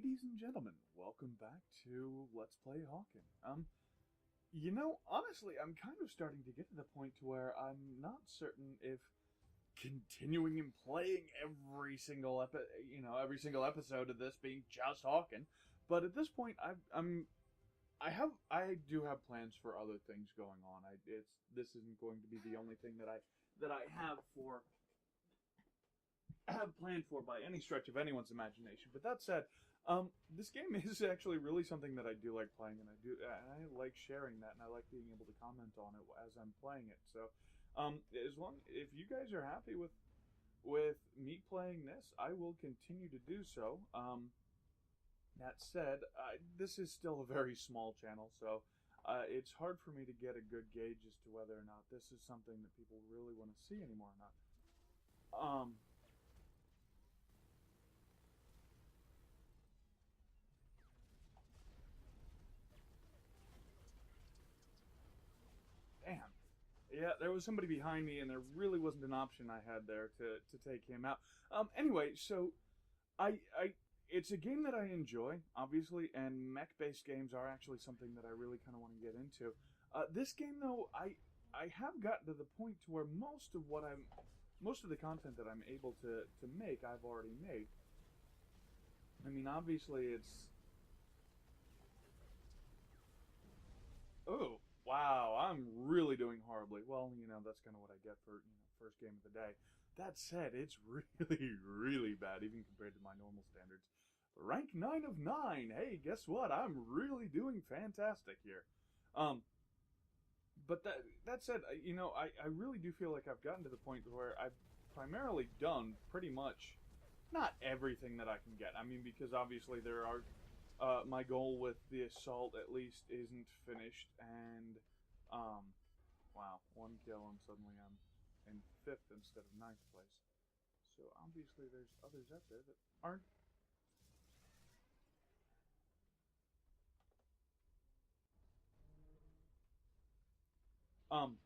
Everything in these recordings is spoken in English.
Ladies and gentlemen, welcome back to Let's Play Hawken. Honestly, I'm kind of starting to get to the point to where I'm not certain if continuing and playing every single episode of this being just Hawken. But at this point, I do have plans for other things going on. This isn't going to be the only thing that I have planned for by any stretch of anyone's imagination. But that said, this game is actually really something that I do like playing, and I like sharing that, and I like being able to comment on it as I'm playing it. So, if you guys are happy with me playing this, I will continue to do so. That said, this is still a very small channel, so it's hard for me to get a good gauge as to whether or not this is something that people really want to see anymore or not. Damn. Yeah, there was somebody behind me, and there really wasn't an option I had there to take him out. Anyway, so it's a game that I enjoy, obviously, and mech-based games are actually something that I really kind of want to get into. This game, though, I have gotten to the point to where most of the content that I'm able to make, I've already made. I mean, obviously, it's... Oh, wow, I'm really doing horribly. Well, that's kind of what I get for, first game of the day. That said, it's really, really bad, even compared to my normal standards. Rank 9 of 9! Hey, guess what? I'm really doing fantastic here. But that said, I really do feel like I've gotten to the point where I've primarily done pretty much not everything that I can get. I mean, because obviously there are... my goal with the assault, at least, isn't finished, and, wow, one kill, and suddenly I'm in 5th instead of 9th place. So, obviously, there's others out there that aren't. Um,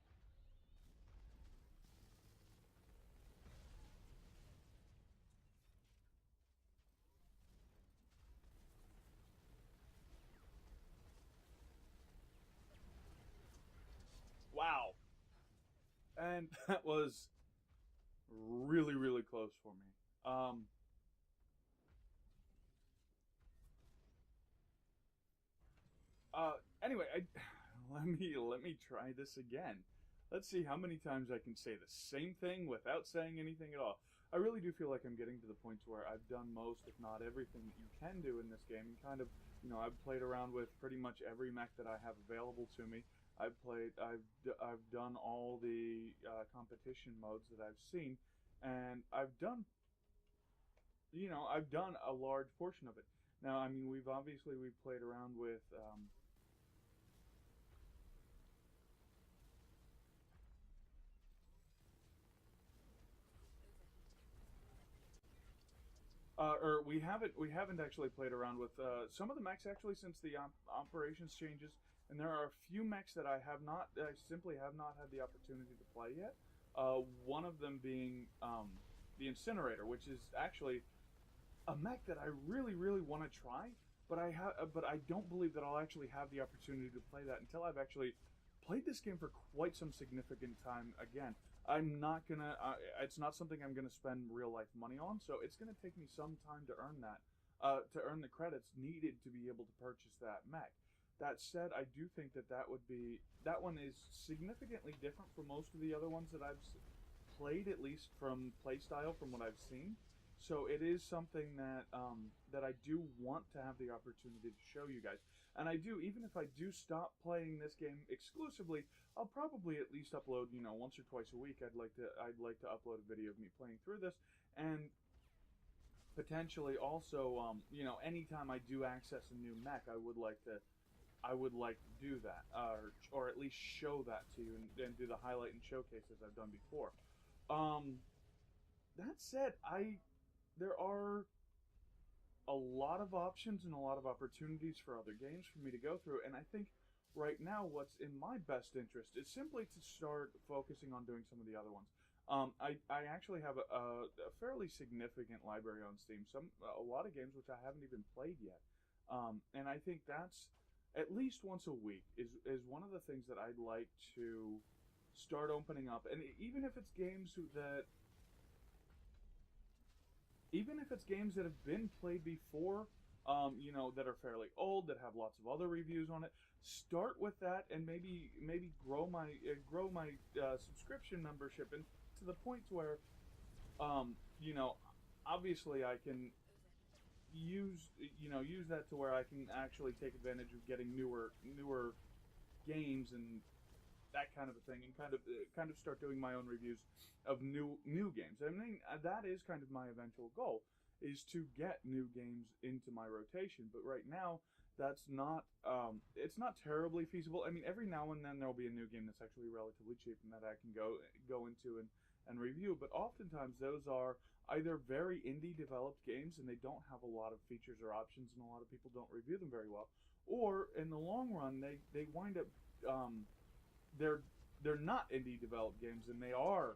wow. And that was really, really close for me. Anyway, let me try this again. Let's see how many times I can say the same thing without saying anything at all. I really do feel like I'm getting to the point where I've done most, if not everything, that you can do in this game. And kind of, I've played around with pretty much every mech that I have available to me. I've done all the competition modes that I've seen, and I've done a large portion of it. Now, I mean, we've played around with. Or we haven't actually played around with some of the mechs actually since the operations changes, and there are a few mechs that I simply have not had the opportunity to play yet. One of them being the incinerator, which is actually a mech that I really, really want to try, but I don't believe that I'll actually have the opportunity to play that until I've actually played this game for quite some significant time again. I'm not gonna. It's not something I'm gonna spend real life money on, so it's gonna take me some time to earn that, to earn the credits needed to be able to purchase that mech. That said, I do think that one is significantly different from most of the other ones that I've played, at least from playstyle, from what I've seen. So it is something that that I do want to have the opportunity to show you guys. And I do, even if I do stop playing this game exclusively, I'll probably at least upload, once or twice a week. I'd like to upload a video of me playing through this, and potentially also, anytime I do access a new mech, I would like to do that, or at least show that to you and do the highlight and showcase as I've done before. That said, there are a lot of options and a lot of opportunities for other games for me to go through, and I think right now what's in my best interest is simply to start focusing on doing some of the other ones. I actually have a fairly significant library on Steam. A lot of games which I haven't even played yet, and I think that's at least once a week is one of the things that I'd like to start opening up. And even if it's games that have been played before, that are fairly old, that have lots of other reviews on it. Start with that, and maybe grow my subscription membership, and to the point where, um, you know, obviously I can use that to where I can actually take advantage of getting newer games and that kind of a thing, and kind of start doing my own reviews of new games. I mean, that is kind of my eventual goal, is to get new games into my rotation. But right now, that's not it's not terribly feasible. I mean, every now and then there'll be a new game that's actually relatively cheap and that I can go into and review. But oftentimes those are either very indie developed games and they don't have a lot of features or options, and a lot of people don't review them very well. Or in the long run, they wind up they're not indie developed games, and uh,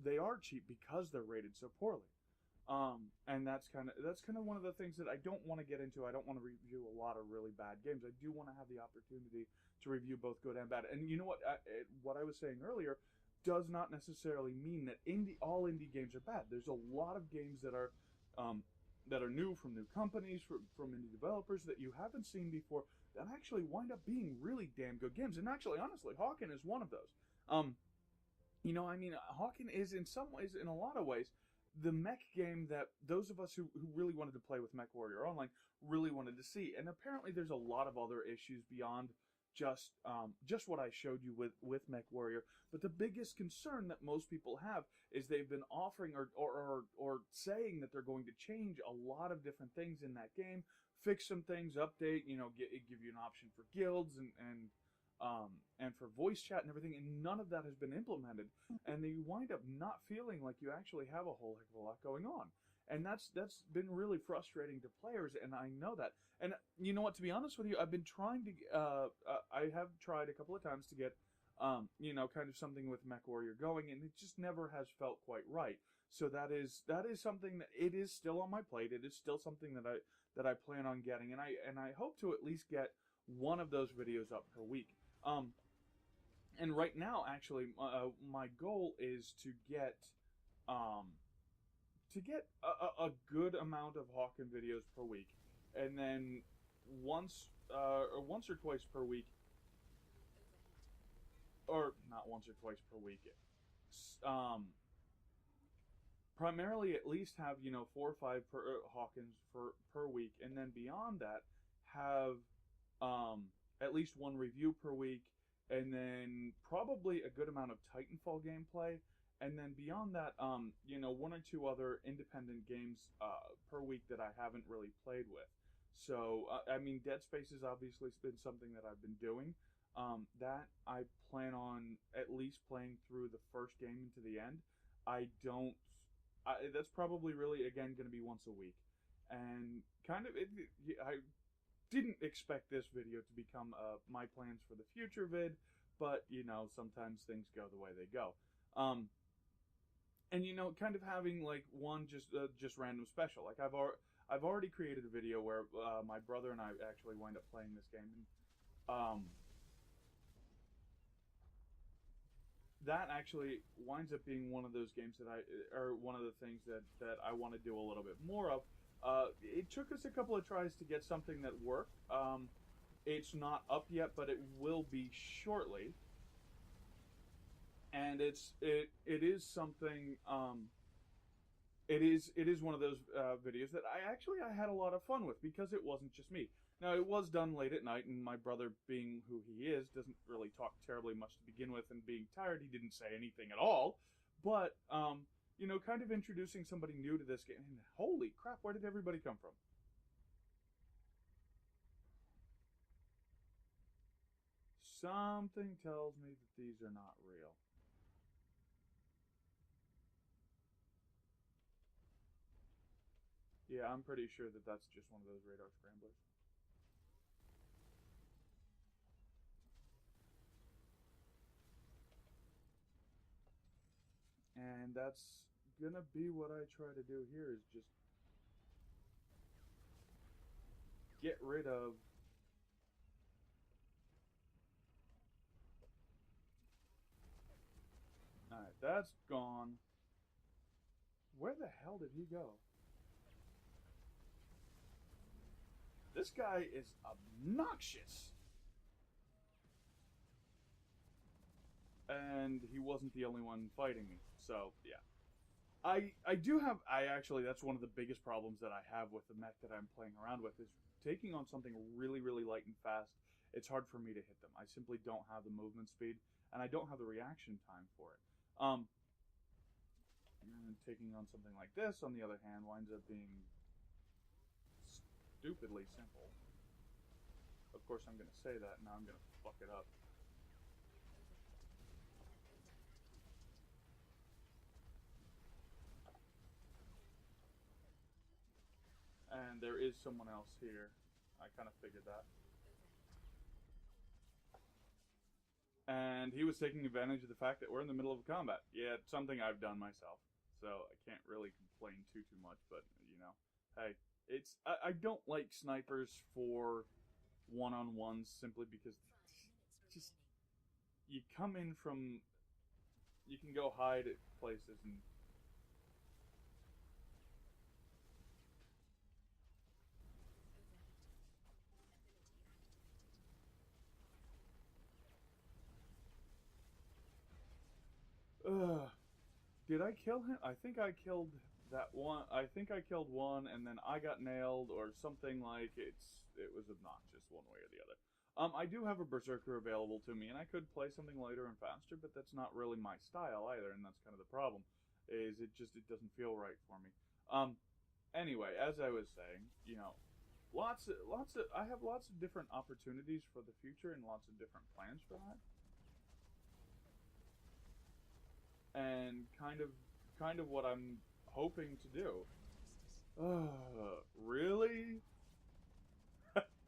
they are cheap because they're rated so poorly. And that's kind of one of the things that I don't want to get into. I don't want to review a lot of really bad games. I do want to have the opportunity to review both good and bad. And you know what I was saying earlier does not necessarily mean that all indie games are bad. There's a lot of games that are new from new companies, from indie developers that you haven't seen before, that actually wind up being really damn good games. And actually, honestly, Hawken is one of those. I mean, Hawken is in some ways, in a lot of ways, the mech game that those of us who really wanted to play with MechWarrior Online really wanted to see. And apparently there's a lot of other issues beyond just what I showed you with MechWarrior. But the biggest concern that most people have is they've been offering or saying that they're going to change a lot of different things in that game, fix some things, update, give you an option for guilds and for voice chat and everything, and none of that has been implemented, and you wind up not feeling like you actually have a whole heck of a lot going on, and that's been really frustrating to players, and I know that. And you know what? To be honest with you, I've been trying to. I have tried a couple of times to get, kind of something with MechWarrior going, and it just never has felt quite right. So that is something that it is still on my plate. It is still something that I plan on getting, and I hope to at least get one of those videos up per week. And right now, actually, my goal is to get a good amount of Hawken videos per week, and then once or twice per week, or not once or twice per week. Primarily, at least have 4 or 5 Hawkins per week, and then beyond that, have at least one review per week, and then probably a good amount of Titanfall gameplay, and then beyond that, 1 or 2 other independent games per week that I haven't really played with. So, I mean, Dead Space has obviously been something that I've been doing. That I plan on at least playing through the first game into the end. That's probably really, again, going to be once a week. And kind of, I didn't expect this video to become my plans for the future vid, but, sometimes things go the way they go. And, kind of having, like, one just random special. Like, I've already created a video where my brother and I actually wind up playing this game. And, that actually winds up being one of those games or one of the things that I want to do a little bit more of. It took us a couple of tries to get something that worked. It's not up yet, but it will be shortly. And it is something. It is one of those videos that I had a lot of fun with, because it wasn't just me. Now, it was done late at night, and my brother, being who he is, doesn't really talk terribly much to begin with, and being tired, he didn't say anything at all. But, kind of introducing somebody new to this game, and holy crap, where did everybody come from? Something tells me that these are not real. Yeah, I'm pretty sure that that's just one of those radar scramblers. And that's gonna be what I try to do here, is just get rid of Alright, that's gone. Where the hell did he go? This guy is obnoxious. And he wasn't the only one fighting me. So, yeah. I do have, that's one of the biggest problems that I have with the mech that I'm playing around with, is taking on something really, really light and fast. It's hard for me to hit them. I simply don't have the movement speed, and I don't have the reaction time for it. And taking on something like this, on the other hand, winds up being stupidly simple. Of course, I'm going to say that, and now I'm going to fuck it up. And there is someone else here. I kind of figured that. And he was taking advantage of the fact that we're in the middle of a combat. Yeah, it's something I've done myself. So I can't really complain too much, but, you know, hey, I don't like snipers for one-on-ones simply because just, you come in from, you can go hide at places and did I kill him? I think I killed that one. I think I killed one, and then I got nailed, or something like it was obnoxious one way or the other. I do have a berserker available to me, and I could play something lighter and faster, but that's not really my style either, and that's kind of the problem. Is it doesn't feel right for me. Anyway, as I was saying, you know, I have lots of different opportunities for the future and lots of different plans for that. And kind of what I'm hoping to do. Really?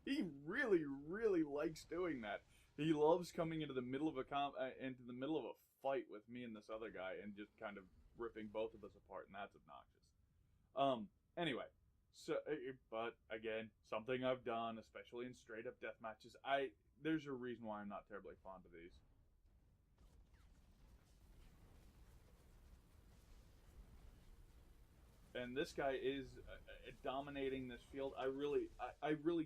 He really, really likes doing that. He loves coming into the middle of into the middle of a fight with me and this other guy, and just kind of ripping both of us apart, and that's obnoxious. Anyway, so, but again, something I've done, especially in straight up death matches. There's a reason why I'm not terribly fond of these. And this guy is dominating this field. I really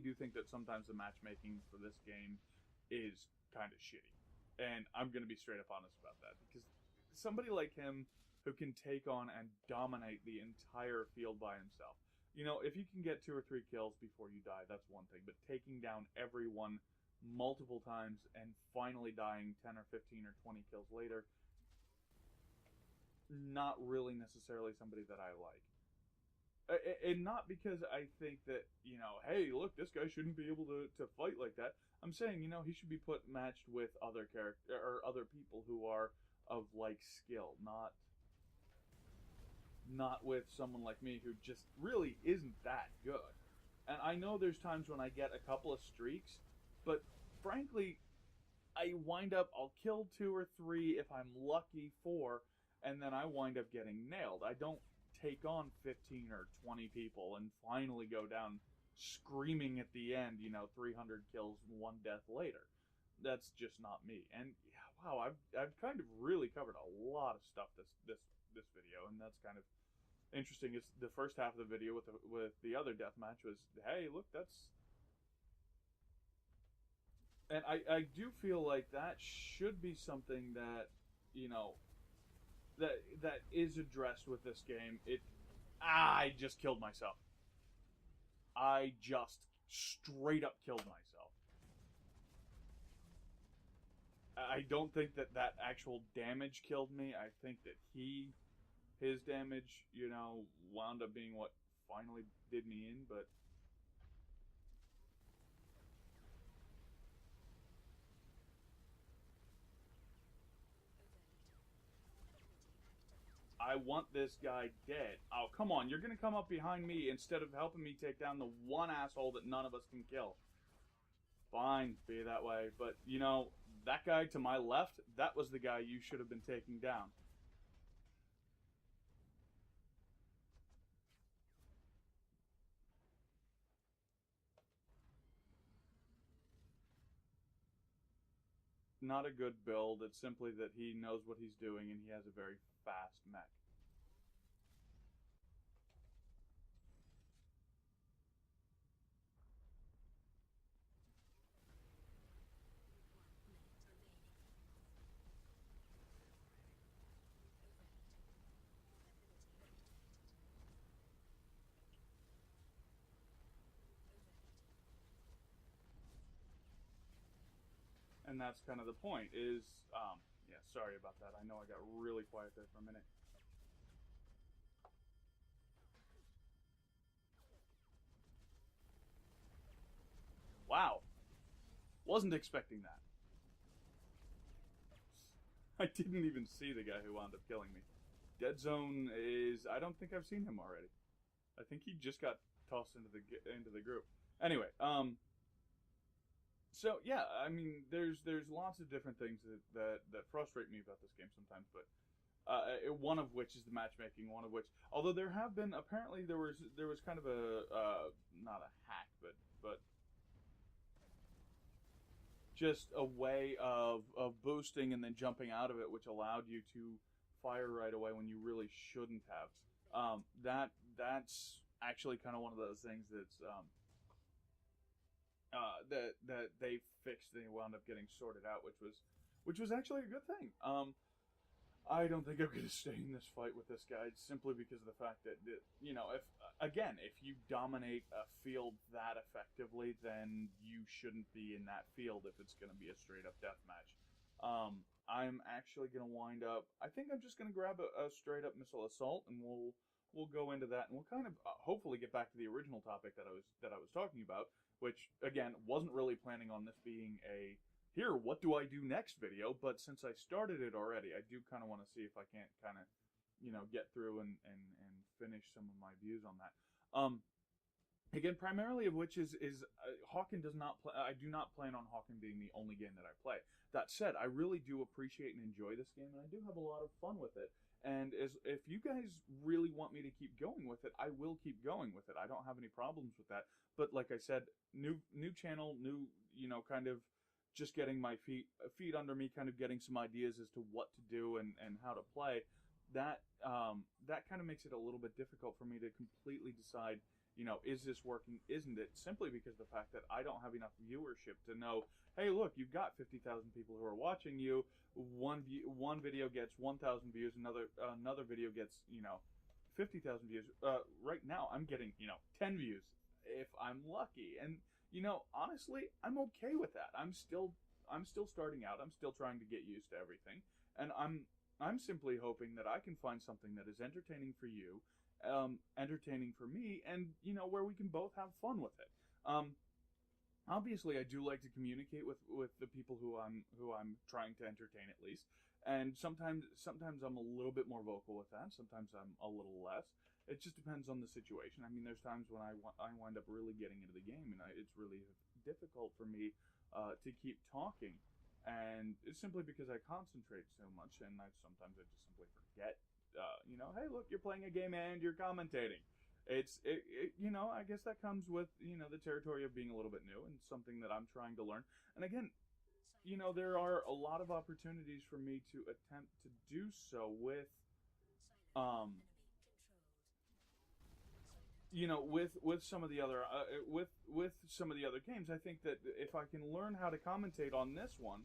do think that sometimes the matchmaking for this game is kind of shitty, and I'm gonna be straight up honest about that, because somebody like him who can take on and dominate the entire field by himself. You know, if you can get 2 or 3 kills before you die, that's one thing, but taking down everyone multiple times and finally dying 10 or 15 or 20 kills later, not really necessarily somebody that I like. And not because I think that, you know, hey, look, this guy shouldn't be able to fight like that. I'm saying, you know, he should be matched with other other people who are of like skill, not with someone like me who just really isn't that good. And I know there's times when I get a couple of streaks, but frankly, I'll kill 2 or 3 if I'm lucky, 4, and then I wind up getting nailed. I don't take on 15 or 20 people and finally go down screaming at the end, you know, 300 kills, 1 death later. That's just not me. And yeah, wow, I've kind of really covered a lot of stuff this video, and that's kind of interesting. It's the first half of the video with the other deathmatch was, hey, look, that's. And I do feel like that should be something that, you know, that is addressed with this game. I just killed myself. I just straight up killed myself. I don't think that actual damage killed me. I think that his damage, you know, wound up being what finally did me in, but I want this guy dead. Oh, come on. You're going to come up behind me instead of helping me take down the one asshole that none of us can kill. Fine, be that way. But, you know, that guy to my left, that was the guy you should have been taking down. not a good build. It's simply that he knows what he's doing and he has a very fast mech. And that's kind of the point. Is yeah. Sorry about that. I know I got really quiet there for a minute. Wow, wasn't expecting that. I didn't even see the guy who wound up killing me. Dead Zone is. I don't think I've seen him already. I think he just got tossed into the group. Anyway, so yeah, I mean, there's lots of different things that frustrate me about this game sometimes, but one of which is the matchmaking. One of which, although there have been apparently there was kind of a not a hack, but just a way of boosting and then jumping out of it, which allowed you to fire right away when you really shouldn't have. That's actually kind of one of those things that's that they fixed. They wound up getting sorted out, which was actually a good thing. I don't think I'm going to stay in this fight with this guy simply because of the fact that, if you dominate a field that effectively, then you shouldn't be in that field if it's going to be a straight up death match. I'm actually going to wind up. I think I'm just going to grab a straight up missile assault, and we'll go into that, and we'll kind of hopefully get back to the original topic that I was talking about, which again wasn't really planning on this being a here, what do I do next video? But since I started it already, I do kind of want to see if I can't kind of, get through and finish some of my views on that. Again, primarily of which is Hawken does not play. I do not plan on Hawken being the only game that I play. That said, I really do appreciate and enjoy this game, and I do have a lot of fun with it. And if you guys really want me to keep going with it, I will keep going with it. I don't have any problems with that. But like I said, new channel, new kind of just getting my feet under me, kind of getting some ideas as to what to do and how to play. That kind of makes it a little bit difficult for me to completely decide, is this working? Isn't it? Simply because of the fact that I don't have enough viewership to know, hey, look, you've got 50,000 people who are watching you. One video gets 1,000 views. Another video gets 50,000 views. Right now, I'm getting 10 views if I'm lucky, and honestly, I'm okay with that. I'm still starting out. I'm still trying to get used to everything, and I'm simply hoping that I can find something that is entertaining for you, entertaining for me, and where we can both have fun with it. Obviously, I do like to communicate with the people who I'm trying to entertain at least, and sometimes I'm a little bit more vocal with that. Sometimes I'm a little less. It just depends on the situation. I mean, there's times when I wind up really getting into the game, and it's really difficult for me to keep talking, and it's simply because I concentrate so much, and sometimes I just simply forget. Hey, look, you're playing a game and you're commentating. I guess that comes with the territory of being a little bit new and something that I'm trying to learn. And again, there are a lot of opportunities for me to attempt to do so with with some of the other with some of the other games. I think that if I can learn how to commentate on this one,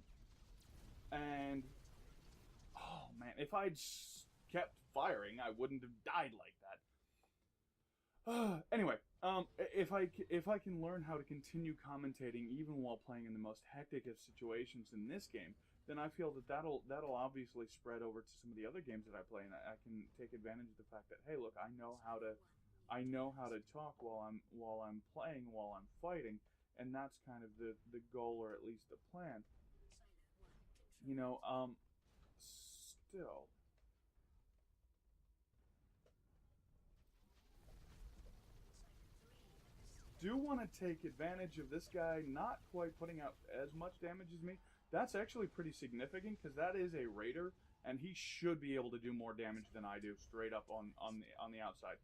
and oh man, if I'd kept firing, I wouldn't have died like that. Anyway, if I can learn how to continue commentating even while playing in the most hectic of situations in this game, then I feel that that'll obviously spread over to some of the other games that I play, and I can take advantage of the fact that, hey, look, I know how to talk while I'm playing, while I'm fighting, and that's kind of the goal, or at least the plan. Still, do want to take advantage of this guy not quite putting out as much damage as me. That's actually pretty significant because that is a raider, and he should be able to do more damage than I do straight up on the outside,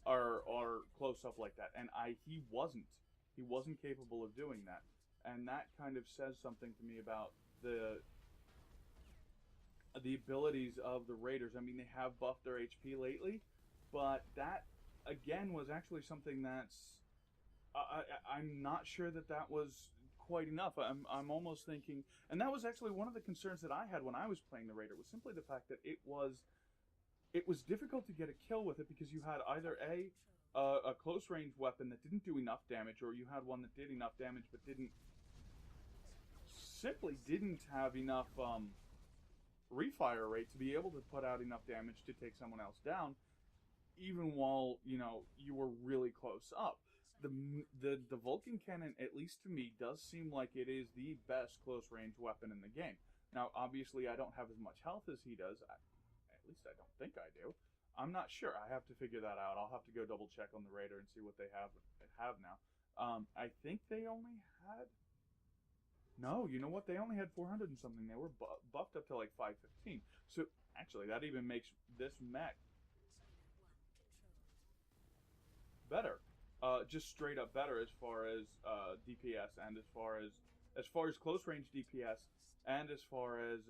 or close up like that. And he wasn't capable of doing that, and that kind of says something to me about the the abilities of the Raiders. I mean, they have buffed their HP lately, but that again was actually something that's I'm not sure that that was quite enough. I'm almost thinking, and that was actually one of the concerns that I had when I was playing the Raider, was simply the fact that it was difficult to get a kill with it because you had either a close range weapon that didn't do enough damage, or you had one that did enough damage but didn't have enough refire rate to be able to put out enough damage to take someone else down, even while you were really close up. The Vulcan cannon, at least to me, does seem like it is the best close range weapon in the game. Now, obviously, I don't have as much health as he does. At least I don't think I do. I'm not sure. I have to figure that out. I'll have to go double check on the Raider and see what they have now. I think they only had. No, you know what? They only had 400 and something. They were buffed up to like 515. So actually, that even makes this mech better. Just straight up better as far as DPS, and as far as close range DPS, and as far as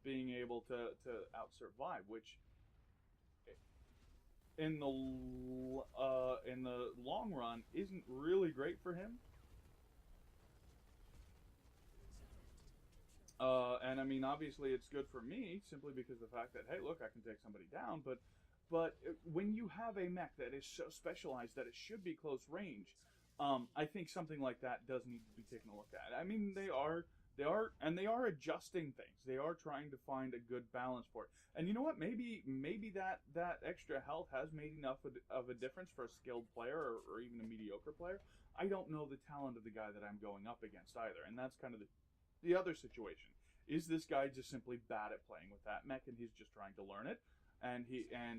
being able to out survive, which in the long run isn't really great for him. And I mean, obviously, it's good for me simply because of the fact that, hey, look, I can take somebody down. But when you have a mech that is so specialized that it should be close range, I think something like that does need to be taken a look at. I mean, they are adjusting things. They are trying to find a good balance for it. And you know what? Maybe that extra health has made enough of a difference for a skilled player or even a mediocre player. I don't know the talent of the guy that I'm going up against either, and that's kind of the other situation. Is this guy just simply bad at playing with that mech and he's just trying to learn it, and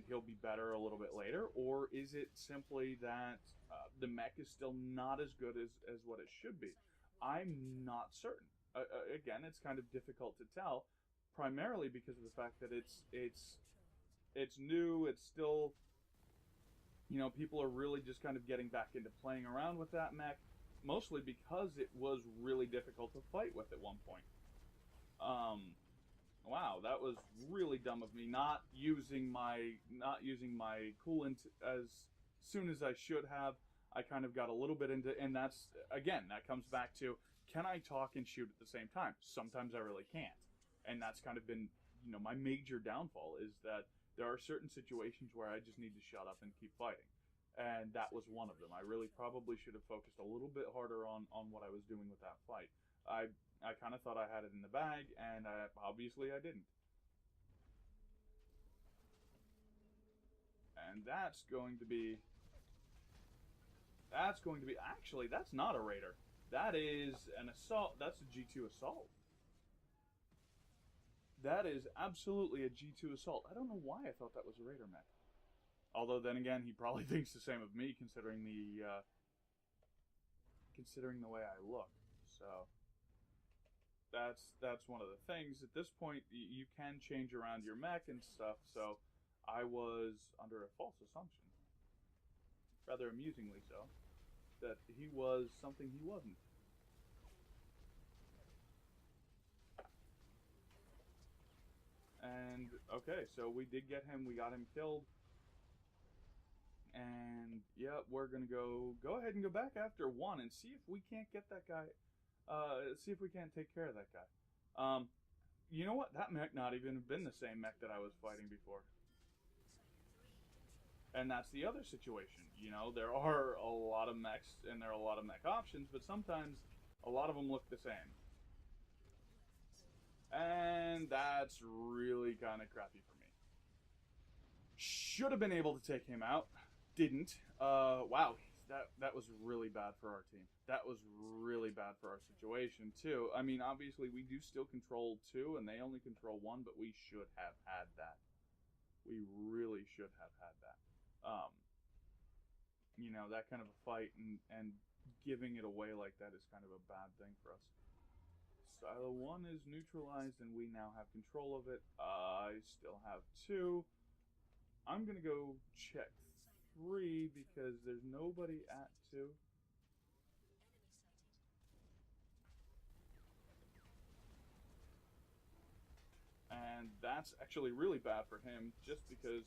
he'll be better a little bit later, or is it simply that the mech is still not as good as what it should be? I'm not certain. Again, it's kind of difficult to tell, primarily because of the fact that it's new. It's still, people are really just kind of getting back into playing around with that mech, mostly because it was really difficult to fight with at one point. Wow, that was really dumb of me, not using my coolant as soon as I should have. I kind of got a little bit into, and that comes back to, can I talk and shoot at the same time? Sometimes I really can't, and that's kind of been, my major downfall, is that there are certain situations where I just need to shut up and keep fighting, and that was one of them. I really probably should have focused a little bit harder on what I was doing with that fight. I kind of thought I had it in the bag, and obviously I didn't. And that's going to be, actually, that's not a Raider. That is an assault. That's a G2 assault. That is absolutely a G2 assault. I don't know why I thought that was a Raider mech. Although then again, he probably thinks the same of me, considering the way I look. So that's one of the things. At this point, you can change around your mech and stuff. So I was under a false assumption, rather amusingly so, that he was something he wasn't. And okay, so we did get him. We got him killed. And yeah, we're gonna go ahead and go back after one and see if we can't get that guy. See if we can't take care of that guy. You know what? That mech not even been the same mech that I was fighting before. And that's the other situation. There are a lot of mechs and there are a lot of mech options, but sometimes a lot of them look the same. And that's really kind of crappy for me. Should have been able to take him out. Didn't. Wow. That was really bad for our team. That was really bad for our situation, too. I mean, obviously, we do still control 2, and they only control 1, but we should have had that. We really should have had that. That kind of a fight and giving it away like that is kind of a bad thing for us. Silo 1 is neutralized, and we now have control of it. I still have 2. I'm going to go check 3 because there's nobody at 2. And and that's actually really bad for him, just because.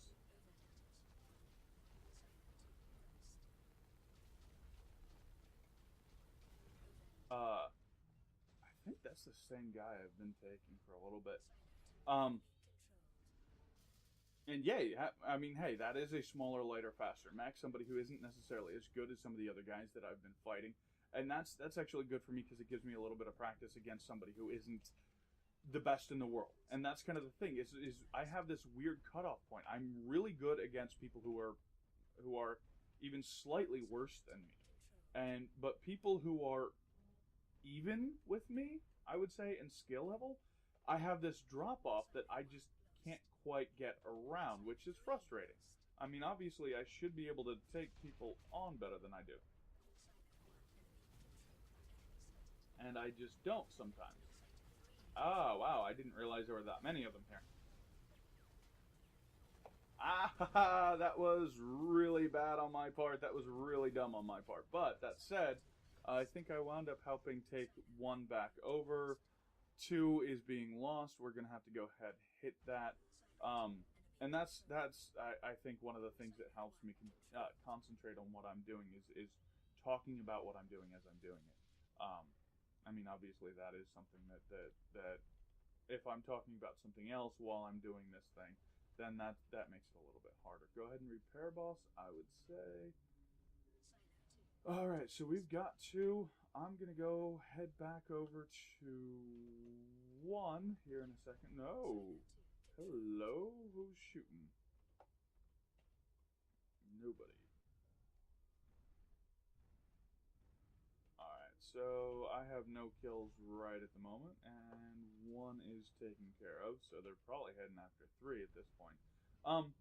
I think that's the same guy I've been taking for a little bit. Um, and yeah, I mean, hey, that is a smaller, lighter, faster mech. Somebody who isn't necessarily as good as some of the other guys that I've been fighting, and that's actually good for me because it gives me a little bit of practice against somebody who isn't the best in the world. And that's kind of the thing is I have this weird cutoff point. I'm really good against people who are even slightly worse than me, and but people who are even with me, I would say, in skill level, I have this drop off that I just can't quite get around, which is frustrating. I mean, obviously, I should be able to take people on better than I do, and I just don't sometimes. Oh, wow, I didn't realize there were that many of them here. Ah, that was really bad on my part. That was really dumb on my part. But that said, I think I wound up helping take one back over. Two is being lost. We're gonna have to go ahead and hit that. And that's I think one of the things that helps me concentrate on what I'm doing is talking about what I'm doing as I'm doing it. I mean, obviously that is something that if I'm talking about something else while I'm doing this thing, then that makes it a little bit harder. Go ahead and repair, boss. I would say. All right, so we've got two. I'm gonna go head back over to one here in a second. No, hello, who's shooting? Nobody. All right, so I have no kills right at the moment, and one is taken care of. So they're probably heading after three at this point. Um,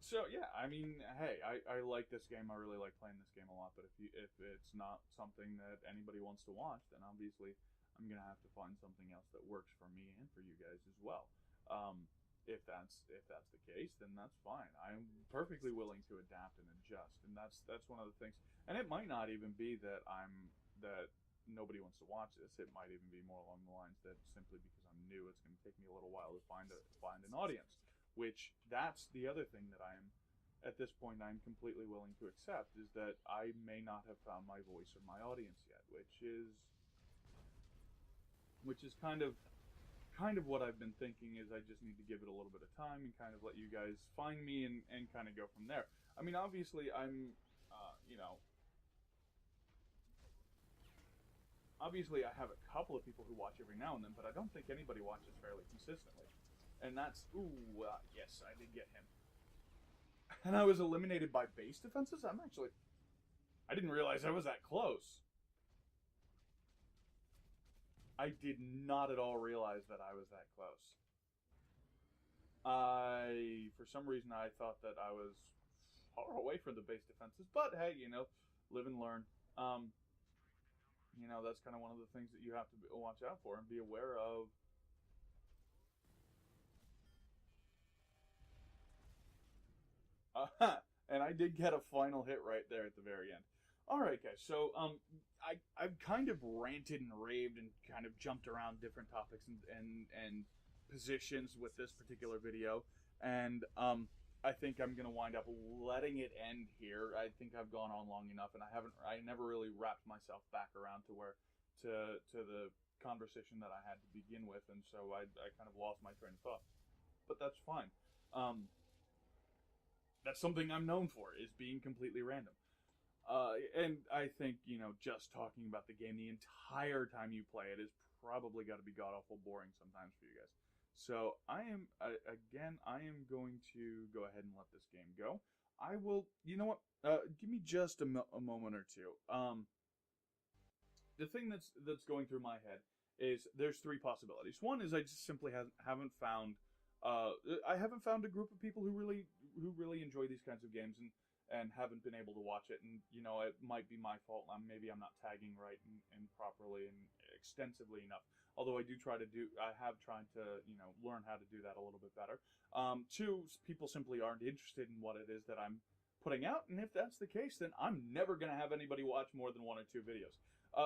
So yeah, I mean, hey, I like this game. I really like playing this game a lot. But if it's not something that anybody wants to watch, then obviously I'm gonna have to find something else that works for me and for you guys as well. If that's the case, then that's fine. I'm perfectly willing to adapt and adjust, and that's one of the things. And it might not even be that nobody wants to watch this. It might even be more along the lines that simply because I'm new, it's going to take me a little while to find an audience. Which that's the other thing that I am at this point I'm completely willing to accept is that I may not have found my voice or my audience yet, which is kind of what I've been thinking is I just need to give it a little bit of time and kind of let you guys find me and kind of go from there. I mean, obviously obviously I have a couple of people who watch every now and then, but I don't think anybody watches fairly consistently. And that's yes, I did get him. And I was eliminated by base defenses. I didn't realize I was that close. I did not at all realize that I was that close. For some reason, I thought that I was far away from the base defenses. But hey, live and learn. That's kind of one of the things that you have to watch out for and be aware of. And I did get a final hit right there at the very end. All right, guys. So I've kind of ranted and raved and kind of jumped around different topics and positions with this particular video, and I think I'm gonna wind up letting it end here. I think I've gone on long enough, and I never really wrapped myself back around to the conversation that I had to begin with, and so I kind of lost my train of thought. But that's fine. That's something I'm known for, is being completely random. And I think, just talking about the game the entire time you play it is probably got to be god awful boring sometimes for you guys. So I am going to go ahead and let this game go. I will, you know what? Give me just a moment or two. The thing that's going through my head is there's three possibilities. One is I just simply haven't found I haven't found a group of people who really enjoy these kinds of games and haven't been able to watch it. And it might be my fault. Maybe I'm not tagging right and properly and extensively enough. Although I have tried to learn how to do that a little bit better. Two, people simply aren't interested in what it is that putting out. And if that's the case, then I'm never going to have anybody watch more than 1 or 2 videos.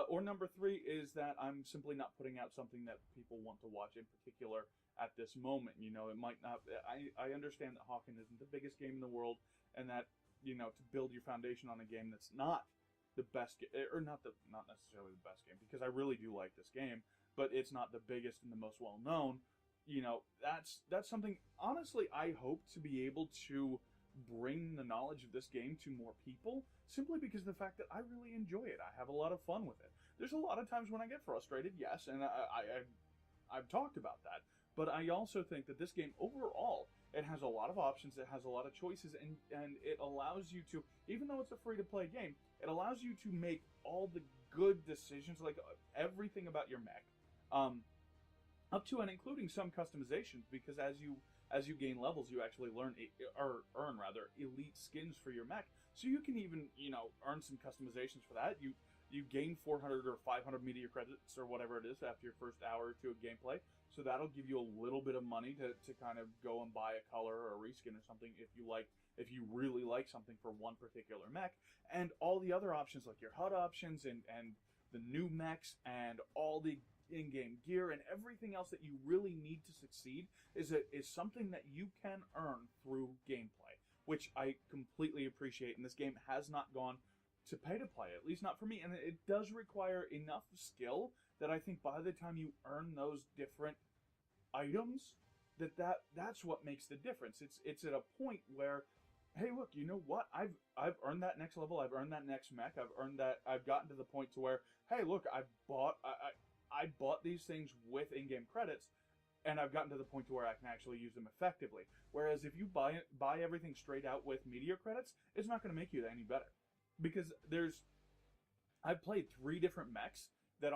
Or number 3 is that I'm simply not putting out something that people want to watch in particular at this moment. You know, it might not. I understand that Hawken isn't the biggest game in the world, and that, you know, to build your foundation on a game that's not the best, or not necessarily the best game, because I really do like this game, but it's not the biggest and the most well known. You know, that's something, honestly, I hope to be able to bring the knowledge of this game to more people, simply because of the fact that I really enjoy it. I have a lot of fun with it. There's a lot of times when I get frustrated, yes, and I've talked about that. But I also think that this game overall, it has a lot of options, it has a lot of choices, and it allows you to, even though it's a free-to-play game, it allows you to make all the good decisions, like everything about your mech, up to and including some customizations, because as you gain levels, you actually earn elite skins for your mech. So you can even, you know, earn some customizations for that. You gain 400 or 500 media credits or whatever it is after your first hour or 2 of gameplay. So that'll give you a little bit of money to kind of go and buy a color or a reskin or something if you really like something for one particular mech. And all the other options, like your HUD options and the new mechs and all the in-game gear and everything else that you really need to succeed is something that you can earn through gameplay, which I completely appreciate. And this game has not gone to pay to play, at least not for me. And it does require enough skill that I think by the time you earn those different items, that's what makes the difference. It's at a point where, hey, look, you know what? I've earned that next level. I've earned that next mech. I've gotten to the point to where, hey, look, I bought these things with in-game credits, and I've gotten to the point to where I can actually use them effectively. Whereas if you buy everything straight out with media credits, it's not going to make you any better, because I've played 3 different mechs that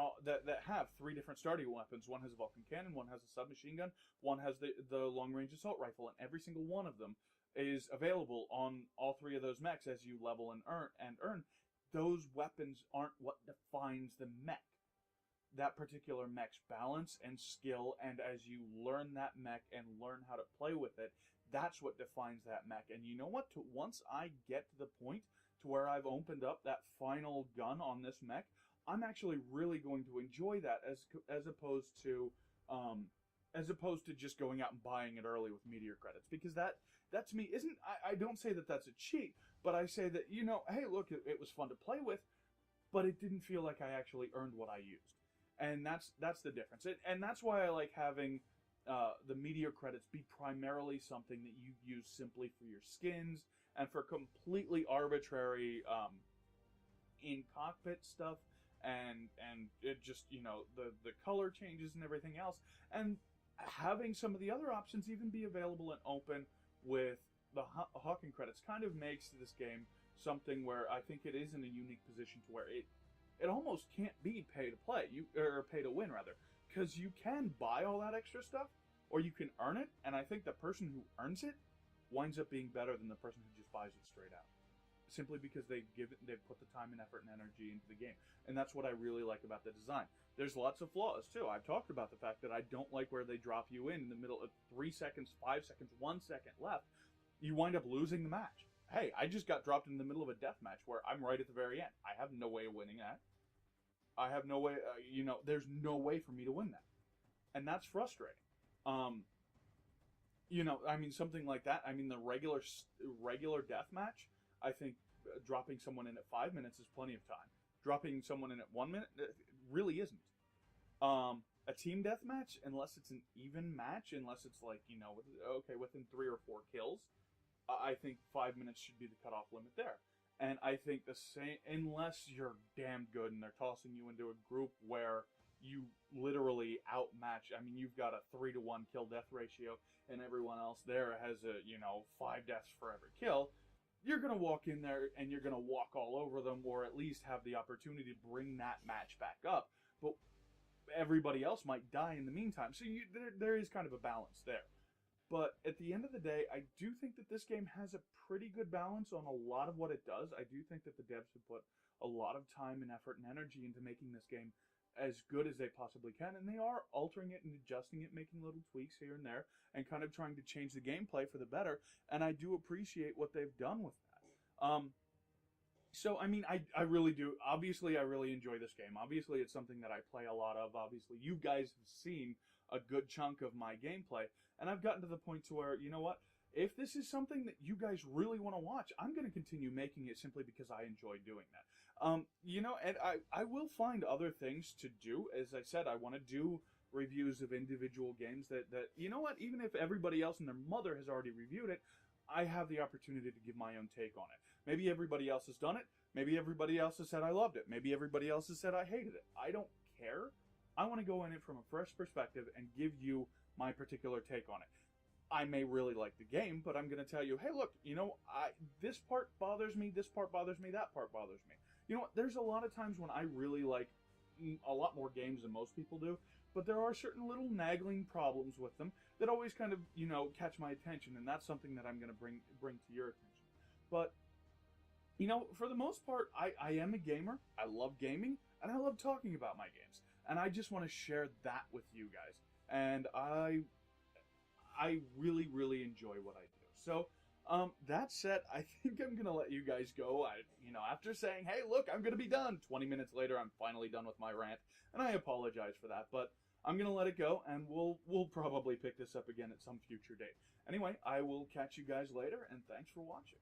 have 3 different starting weapons. One has a Vulcan cannon, one has a submachine gun, one has the long-range assault rifle, and every single one of them is available on all 3 of those mechs as you level and earn. Those weapons aren't what defines the mech. That particular mech's balance and skill, and as you learn that mech and learn how to play with it, that's what defines that mech. And you know what? Once I get to the point to where I've opened up that final gun on this mech, I'm actually really going to enjoy that as opposed to just going out and buying it early with meteor credits, because that to me isn't. I don't say that that's a cheat, but I say that, you know, hey, look, it was fun to play with, but it didn't feel like I actually earned what I used, and that's the difference. And that's why I like having the meteor credits be primarily something that you use simply for your skins and for completely arbitrary in cockpit stuff. And it just, you know, the color changes and everything else, and having some of the other options even be available and open with the Hawken credits kind of makes this game something where I think it is in a unique position to where it almost can't be pay to play, or pay to win rather, because you can buy all that extra stuff or you can earn it, and I think the person who earns it winds up being better than the person who just buys it straight out, simply because they've put the time and effort and energy into the game. And that's what I really like about the design. There's lots of flaws too. I've talked about the fact that I don't like where they drop you in the middle of 3 seconds, 5 seconds, 1 second left. You wind up losing the match. Hey, I just got dropped in the middle of a death match where I'm right at the very end. I have no way of winning that. I have no way, there's no way for me to win that. And that's frustrating. Something like that. I mean, the regular death match, I think dropping someone in at 5 minutes is plenty of time. Dropping someone in at 1 minute really isn't. A team deathmatch, unless it's an even match, unless it's like, within 3 or 4 kills, I think 5 minutes should be the cutoff limit there. And I think the same, unless you're damn good and they're tossing you into a group where you literally outmatch. I mean, you've got a 3-to-1 kill-death ratio, and everyone else there has 5 deaths for every kill. You're going to walk in there and you're going to walk all over them, or at least have the opportunity to bring that match back up. But everybody else might die in the meantime. So there is kind of a balance there. But at the end of the day, I do think that this game has a pretty good balance on a lot of what it does. I do think that the devs have put a lot of time and effort and energy into making this game as good as they possibly can, and they are altering it and adjusting it, making little tweaks here and there, and kind of trying to change the gameplay for the better, and I do appreciate what they've done with that. So, I mean, I really do. Obviously, I really enjoy this game. Obviously, it's something that I play a lot of. Obviously, you guys have seen a good chunk of my gameplay, and I've gotten to the point to where, you know what? If this is something that you guys really want to watch, I'm going to continue making it simply because I enjoy doing that. You know, and I will find other things to do. As I said, I want to do reviews of individual games that, you know what? Even if everybody else and their mother has already reviewed it, I have the opportunity to give my own take on it. Maybe everybody else has done it. Maybe everybody else has said I loved it. Maybe everybody else has said I hated it. I don't care. I want to go in it from a fresh perspective and give you my particular take on it. I may really like the game, but I'm going to tell you, hey, look, you know, this part bothers me, this part bothers me, that part bothers me. You know what? There's a lot of times when I really like a lot more games than most people do, but there are certain little nagging problems with them that always kind of, you know, catch my attention, and that's something that I'm going to bring to your attention. But, you know, for the most part, I am a gamer. I love gaming, and I love talking about my games. And I just want to share that with you guys. And I really, really enjoy what I do. So, that said, I think I'm going to let you guys go. You know, after saying, hey, look, I'm going to be done. 20 minutes later, I'm finally done with my rant. And I apologize for that. But I'm going to let it go, and we'll probably pick this up again at some future date. Anyway, I will catch you guys later, and thanks for watching.